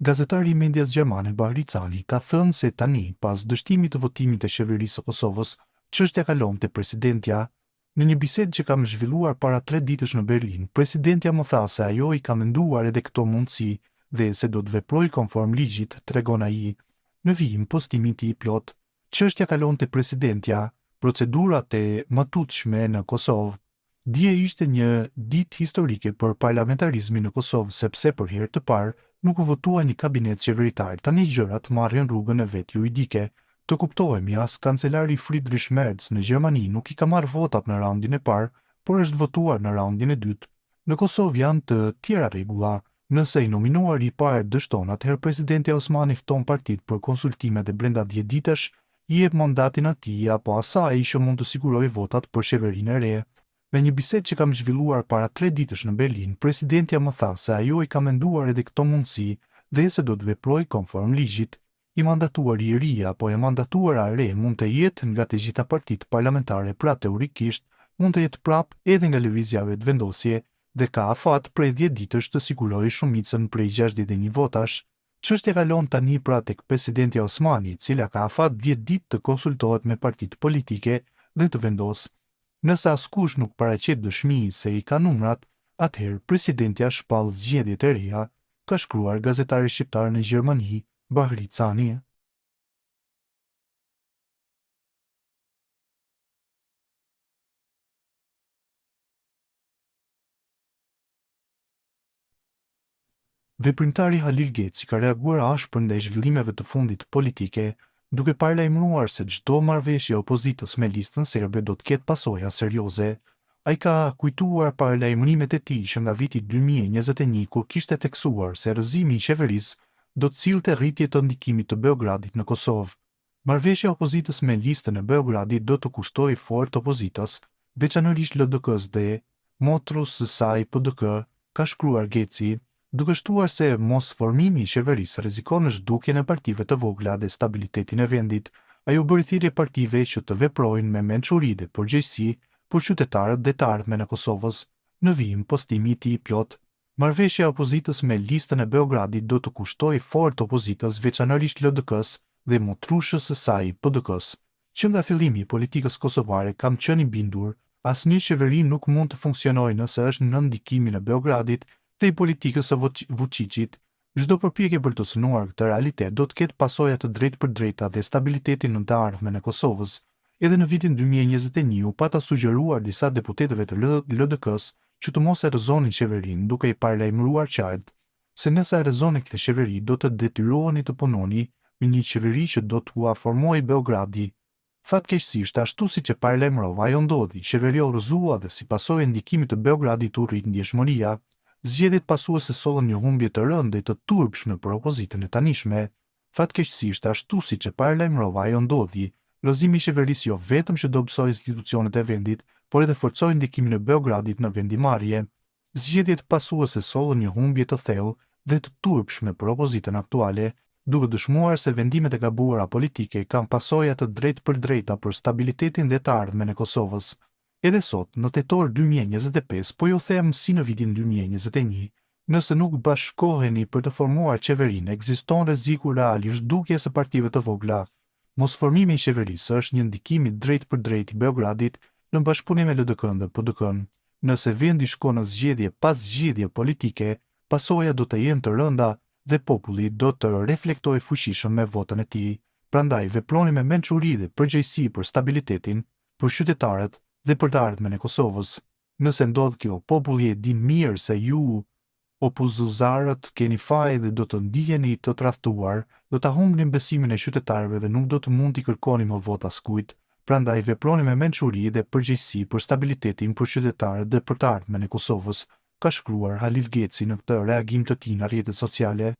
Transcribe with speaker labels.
Speaker 1: Gazetari i mendjes gjermane Bahri Cani ka thënë se tani, pas dështimit të votimit të qeverisë së Kosovës, çështja kalon te presidentja. Në një bisedë që kam zhvilluar para 3 ditësh në Berlin, presidentja më tha se ajo i ka menduar edhe këto mundësi dhe se do të veproj konform ligjit, tregon ai. Në vijim postimi i tij plot, çështja kalon te presidentja, procedurat e mëtutshme në Kosovë. Dje ishte një ditë historike për parlamentarizmin në Kosovë sepse për herë të parë nuk u votua një kabinet qeveritar. Tani gjërat marrin rrugën e vet juridike. Të kuptohemi, as kancelari Friedrich Merz në Gjermani nuk i ka marrë votat në raundin e parë, por është votuar në raundin e dytë. Në Kosovë janë të tjera rregulla. Nëse i nominuari i parë dështon, atëherë presidenti Osmani fton partitë për konsultime dhe brenda 10 ditësh i jep mandatin atij apo asaj që mund të sigurojë votat për qeverinë e re. Me një bisedë që kam zhvilluar para 3 ditësh në Berlin, presidentja më tha se ajo i ka menduar edhe këto mundësi dhe se do të veproj konform ligjit. I mandatuari i ri apo e mandatuara e re mund të jetë nga të gjitha partitë parlamentare, pra teorikisht mund të jetë prap edhe nga lëvizjave të vendosje dhe ka afat prej 10 ditësh të sigurojë shumicën prej 61 votash. Çështja kalon tani pra tek presidentja Osmani, e cila ka afat 10 ditë të konsultohet me partitë politike dhe të vendosë. Nëse askush nuk paraqet dëshmi se i ka numrat, atëherë presidentja shpall zgjedhjet e reja, ka shkruar gazetari shqiptar në Gjermani, Bahri Cani. Veprimtari Halil Geci ka reaguar ashpër ndaj zhvillimeve të fundit politike, duke paralajmëruar se çdo marrëveshje opozitës me listën serbe do të ketë pasoja serioze. Ai ka kujtuar paralajmërimet e tij që nga viti 2021 kur kishte theksuar se rrëzimi i qeverisë do të sillte rritje të ndikimit të Beogradit në Kosovë. Marrëveshja opozitës me listën e Beogradit do të kustojë fort opozitës, veçanërisht LDK-s dhe motrës së saj PDK, ka shkruar Geci, duke shtuar se mos formimi i qeverisë rrezikon zhdukjen e partive të vogla dhe stabilitetin e vendit. Ajo bëri thirrje partive që të veprojnë me mençuri dhe përgjegjësi për qytetarët dhe të ardhmen e Kosovës. Në vijim postimi i tij plot, marrëveshja e opozitës me listën e Beogradit do të kushtojë fort opozitës, veçanërisht LDK-s dhe motrueshës së saj PDK-s. Që nga fillimi i politikës kosovare kam qenë i bindur, asnjë qeveri nuk mund të funksionojë nëse është në ndikimin e Beogradit dhe i politikës së Vučićit. Çdo përpjekje për të synuar këtë realitet do të ketë pasoja të drejtpërdrejta dhe stabilitetin në të ardhmen e Kosovës. Edhe në vitin 2021 u pata sugjeruar disa deputetëve të LDK-s që të mos e rrëzonin qeverinë, duke i paralajmëruar qartë se nëse e rrëzoni këtë qeveri do të detyroheni të punoni me një qeveri që do t'u formojë Beogradi. Fatkeqësisht, ashtu siç e paralajmërova, ajo ndodhi, qeveria u rrëzua dhe si pasojë e ndikimit të Beogradit u rrit ndjeshmëria. Zgjedhjet pasuese sollën një humbje të rëndë dhe të turpshme për opozitën e tanishme. Fatkeqësisht, ashtu siç e paralajmërova, ajo ndodhi, rrëzimi i qeverisë jo vetëm që dobësoi institucionet e vendit, por edhe forcoi ndikimin e Beogradit në vendimarrje. Zgjedhjet pasuese sollën një humbje të thellë dhe të turpshme për opozitën aktuale, duke dëshmuar se vendimet e gabuara politike kanë pasoja të drejtpërdrejta për stabilitetin dhe të ardhmen e Kosovës. Edhe sot, në tetor 2025, po ju them si në vitin 2021, nëse nuk bashkoheni për të formuar qeverinë, ekziston rreziku real i zhdukjes së partive të vogla. Mos formimi i qeverisë është një ndikim i drejtpërdrejtë i Beogradit në bashkëpunim me LDK-n dhe PDK-n. Nëse vendi shkon në zgjedhje pas zgjedhje politike, pasoja do të jenë të rënda dhe populli do të reflektojë fuqishëm me votën e tij. Prandaj veproni me mençuri dhe përgjegjësi për stabilitetin, për qytetarët dhe për të ardhmen e Kosovës. Nëse ndodh kjo, populli e din mirë se ju, opozuzarët, keni faj dhe do të ndiheni të tradhtuar, do ta humbni besimin e qytetarëve dhe nuk do të mund t'i kërkoni më vota askujt. Prandaj veproni me mençuri dhe përgjegjësi për stabilitetin, për qytetarët dhe për të ardhmen e Kosovës, ka shkruar Halil Geci në këtë reagim të tij në rrjetet sociale.